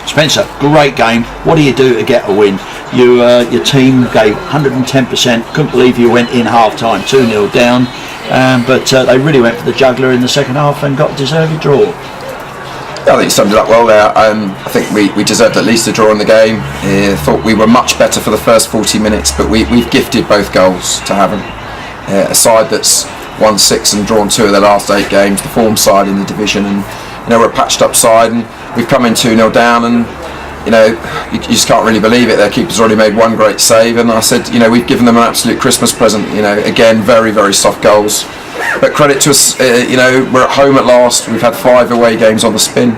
Spencer, great game. What do you do to get a win? Your team gave 110%. Couldn't believe you went in half-time 2-0 down, but they really went for the juggler in the second half and got a deserved draw. I think you summed it up well there. I think we deserved at least a draw in the game. Thought we were much better for the first 40 minutes, but we've gifted both goals to Havant. A side that's won 6 and drawn 2 of their last 8 games, the form side in the division, and we're a patched up side, and we've come in 2-0 down, and you just can't really believe it. Their keeper's already made 1 great save, and I said, we've given them an absolute Christmas present. Again, very, very soft goals. But credit to us, we're at home at last. We've had 5 away games on the spin,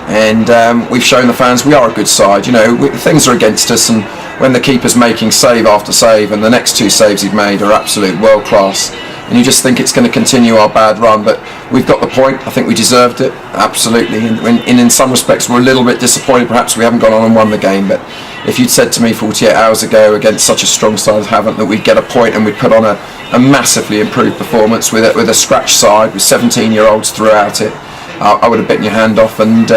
and we've shown the fans we are a good side. Things are against us, and when the keeper's making save after save, and the next 2 saves he'd made are absolute world class, and you just think it's going to continue our bad run, but we've got the point. I think we deserved it, absolutely, and in some respects we're a little bit disappointed perhaps we haven't gone on and won the game. But if you'd said to me 48 hours ago against such a strong side as Havant that we'd get a point and we'd put on a massively improved performance with a scratch side with 17-year-olds throughout it, I would have bitten your hand off, and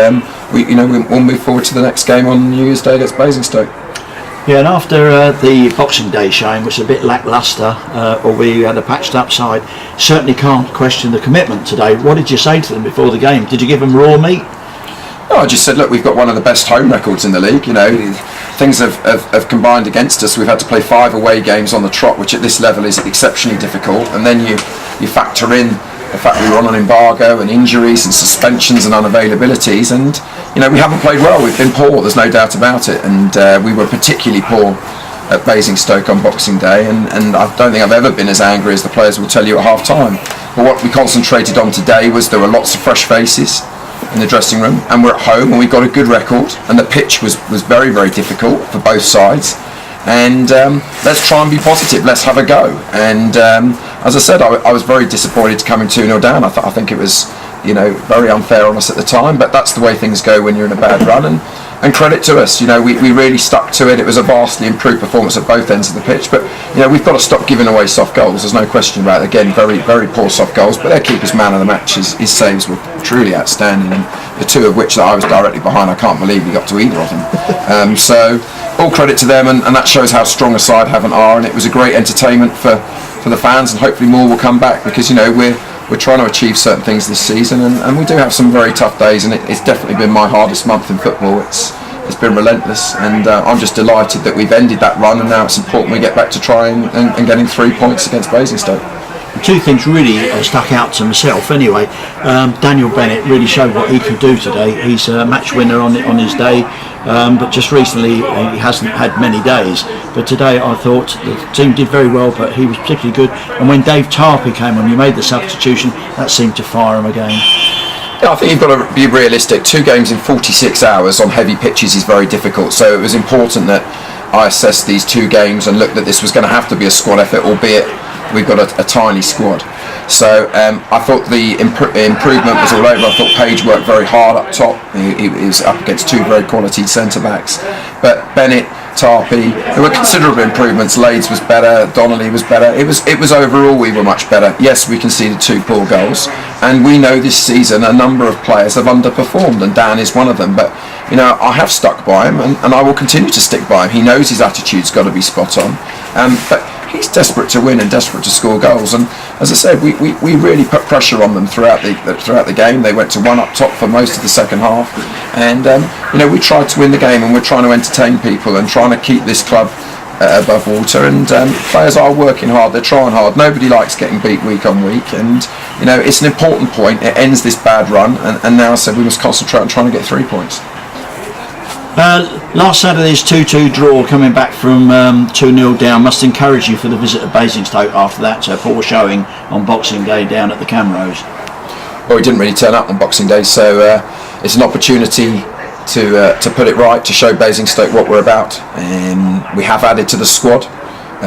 we'll move forward to the next game on New Year's Day against Basingstoke. Yeah, and after the Boxing Day showing was a bit lacklustre, or we had a patched up side, certainly can't question the commitment today. What did you say to them before the game? Did you give them raw meat? No, I just said, look, we've got one of the best home records in the league. Things have combined against us. We've had to play 5 away games on the trot, which at this level is exceptionally difficult, and then you factor in the fact we were on an embargo and injuries and suspensions and unavailabilities, and we haven't played well. We've been poor, there's no doubt about it, and we were particularly poor at Basingstoke on Boxing Day, and I don't think I've ever been as angry as the players will tell you at half time. But what we concentrated on today was there were lots of fresh faces in the dressing room, and we're at home and we've got a good record, and the pitch was very, very difficult for both sides, and let's try and be positive, let's have a go. And as I said, I was very disappointed to come in 2-0 down. I think it was very unfair on us at the time, but that's the way things go when you're in a bad run, and credit to us. We really stuck to it. It was a vastly improved performance at both ends of the pitch, but we've got to stop giving away soft goals. There's no question about it. Again, very, very poor soft goals, but their keeper's man of the match, his saves were truly outstanding, and the 2 of which that I was directly behind, I can't believe we got to either of them. So all credit to them, and that shows how strong a side Havant are, and it was a great entertainment for the fans, and hopefully more will come back, because we're trying to achieve certain things this season, and we do have some very tough days, and it's definitely been my hardest month in football. It's been relentless, and I'm just delighted that we've ended that run, and now it's important we get back to trying and getting 3 points against Basingstoke. 2 things really stuck out to myself anyway. Daniel Bennett really showed what he could do today. He's a match winner on his day, but just recently he hasn't had many days. But today I thought the team did very well, but he was particularly good. And when Dave Tarpey came on, you made the substitution, that seemed to fire him again. Yeah, I think you've got to be realistic. 2 games in 46 hours on heavy pitches is very difficult, so it was important that I assessed these 2 games and looked that this was going to have to be a squad effort, albeit we've got a tiny squad. So I thought the improvement was all over. I thought Page worked very hard up top. He was up against 2 very quality centre-backs. But Bennett, Tarpey, there were considerable improvements. Lades was better, Donnelly was better. It was overall we were much better. Yes, we conceded 2 poor goals, and we know this season a number of players have underperformed, and Dan is one of them. But I have stuck by him, and I will continue to stick by him. He knows his attitude's got to be spot on, but he's desperate to win and desperate to score goals, and as I said, we really put pressure on them throughout the game. They went to 1 up top for most of the second half, and we tried to win the game, and we're trying to entertain people and trying to keep this club above water, and players are working hard, they're trying hard. Nobody likes getting beat week on week, and it's an important point. It ends this bad run, and now I said we must concentrate on trying to get 3 points. Last Saturday's 2-2 draw, coming back from 2-0 down, must encourage you for the visit of Basingstoke after that poor showing on Boxing Day down at the Camrose. Well, we didn't really turn up on Boxing Day, so it's an opportunity to put it right, to show Basingstoke what we're about. We have added to the squad.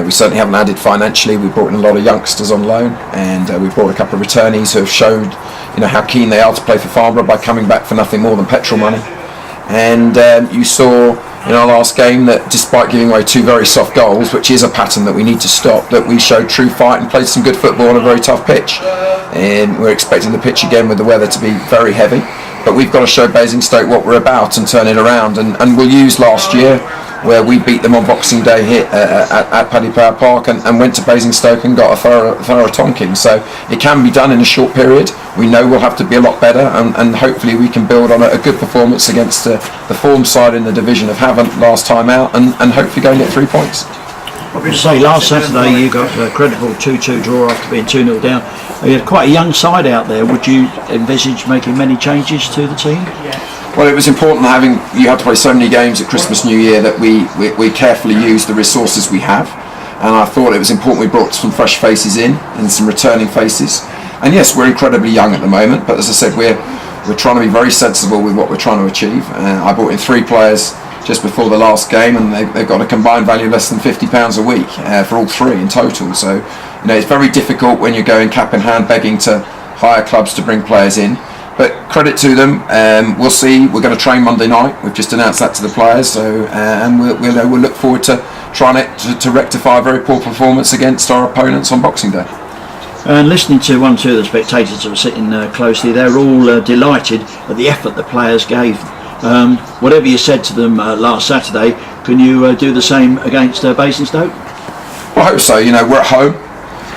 We certainly haven't added financially. We brought in a lot of youngsters on loan, and we brought a couple of returnees who have showed how keen they are to play for Farnborough by coming back for nothing more than petrol money. And you saw in our last game that despite giving away 2 very soft goals, which is a pattern that we need to stop, that we showed true fight and played some good football on a very tough pitch. And we're expecting the pitch again with the weather to be very heavy. but we've got to show Basingstoke what we're about and turn it around, and we'll use last year where we beat them on Boxing Day here at Paddy Power Park and went to Basingstoke and got a thorough tonking. So it can be done in a short period. We know we'll have to be a lot better, and hopefully we can build on a good performance against the form side in the division of Havant last time out, and hopefully go and get 3 points. I would say last Saturday you got a credible 2-2 draw after being 2-0 down. You had quite a young side out there. Would you envisage making many changes to the team? Well, it was important you had to play so many games at Christmas New Year that we carefully used the resources we have, and I thought it was important we brought some fresh faces in and some returning faces. And yes, we're incredibly young at the moment, but as I said, we're trying to be very sensible with what we're trying to achieve. I brought in 3 players just before the last game, and they've got a combined value less than £50 a week for all 3 in total. So it's very difficult when you're going cap in hand begging to hire clubs to bring players in. But credit to them. We'll see. We're going to train Monday night. We've just announced that to the players. So and we'll look forward to trying to rectify a very poor performance against our opponents on Boxing Day. And listening to 1 or 2 of the spectators that were sitting closely, they're all delighted at the effort the players gave. Whatever you said to them last Saturday, can you do the same against Basingstoke? Well, I hope so. We're at home.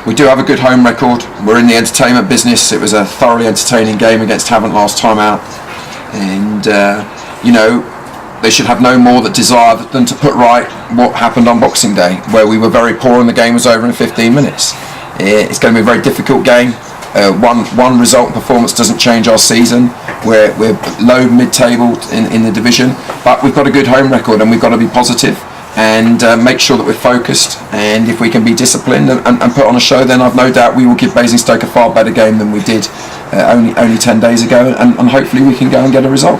We do have a good home record. We're in the entertainment business. It was a thoroughly entertaining game against Havant last time out, and they should have no more that desire than to put right what happened on Boxing Day, where we were very poor and the game was over in 15 minutes. It's going to be a very difficult game. One result and performance doesn't change our season. We're low mid-table in the division, but we've got a good home record and we've got to be positive and make sure that we're focused, and if we can be disciplined and put on a show, then I've no doubt we will give Basingstoke a far better game than we did only 10 days ago, and hopefully we can go and get a result.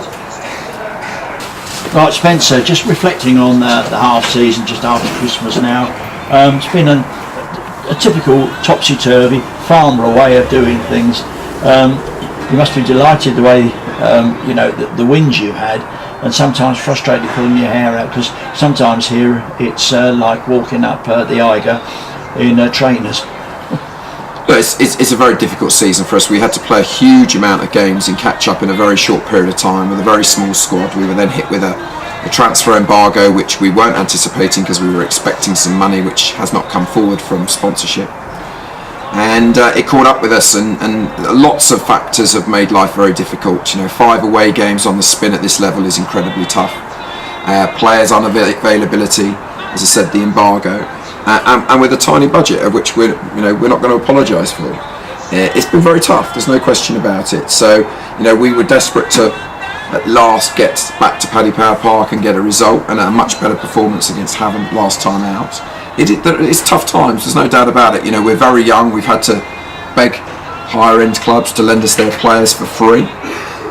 Right, Spencer, just reflecting on the half season just after Christmas now, it's been a typical topsy-turvy Farnborough way of doing things. You must be delighted the way the wins you had, and sometimes frustrated pulling your hair out, because sometimes here it's like walking up the Eiger in trainers. But it's a very difficult season for us. We had to play a huge amount of games and catch up in a very short period of time with a very small squad. We were then hit with a transfer embargo, which we weren't anticipating because we were expecting some money which has not come forward from sponsorship. And it caught up with us, and lots of factors have made life very difficult. 5 away games on the spin at this level is incredibly tough. Players unavailability, as I said, the embargo, and with a tiny budget of which we're not going to apologise for. It's been very tough. There's no question about it. So we were desperate to at last get back to Paddy Power Park and get a result and a much better performance against Havant last time out. It's tough times, there's no doubt about it. We're very young. We've had to beg higher end clubs to lend us their players for free,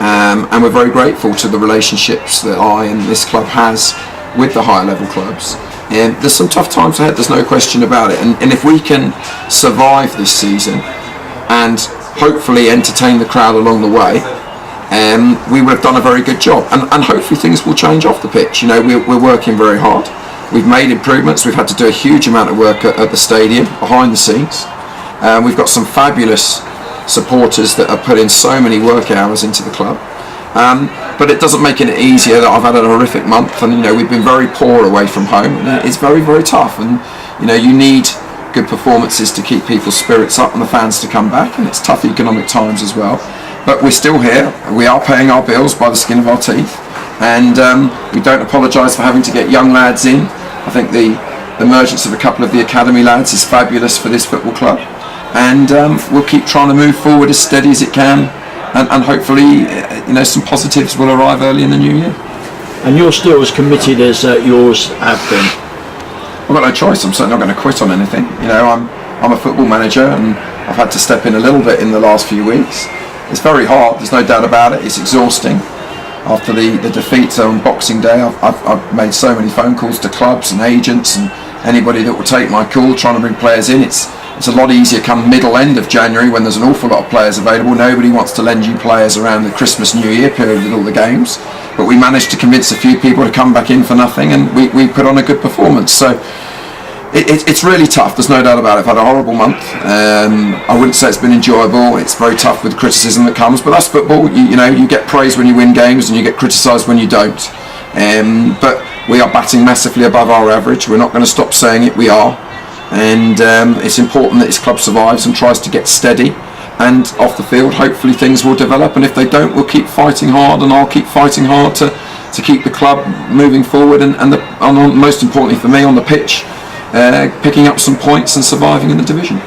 and we're very grateful to the relationships that I and this club has with the higher level clubs. And there's some tough times ahead, there's no question about it, and if we can survive this season and hopefully entertain the crowd along the way, we would have done a very good job, and hopefully things will change off the pitch. We're working very hard. We've made improvements. We've had to do a huge amount of work at the stadium, behind the scenes. We've got some fabulous supporters that have put in so many work hours into the club. But it doesn't make it easier that I've had a horrific month, and we've been very poor away from home. And it's very, very tough, and you need good performances to keep people's spirits up and the fans to come back. And it's tough economic times as well. But we're still here. We are paying our bills by the skin of our teeth, and we don't apologise for having to get young lads in. I think the emergence of a couple of the academy lads is fabulous for this football club, and we'll keep trying to move forward as steady as it can, and hopefully some positives will arrive early in the new year. And you're still as committed as yours have been? I've got no choice. I'm certainly not going to quit on anything. I'm a football manager, and I've had to step in a little bit in the last few weeks. It's very hard, there's no doubt about it. It's exhausting. After the defeat on Boxing Day, I've made so many phone calls to clubs and agents and anybody that will take my call, trying to bring players in. It's a lot easier come end of January when there's an awful lot of players available. Nobody wants to lend you players around the Christmas New Year period with all the games. But we managed to convince a few people to come back in for nothing, and we put on a good performance. So It's really tough. There's no doubt about it. I've had a horrible month. I wouldn't say it's been enjoyable. It's very tough with the criticism that comes, but that's football. You know, you get praise when you win games, and you get criticised when you don't. But we are batting massively above our average. We're not going to stop saying it. We are, and it's important that this club survives and tries to get steady. And off the field, hopefully things will develop. And if they don't, we'll keep fighting hard, and I'll keep fighting hard to keep the club moving forward. And most importantly for me, on the pitch, picking up some points and surviving in the division.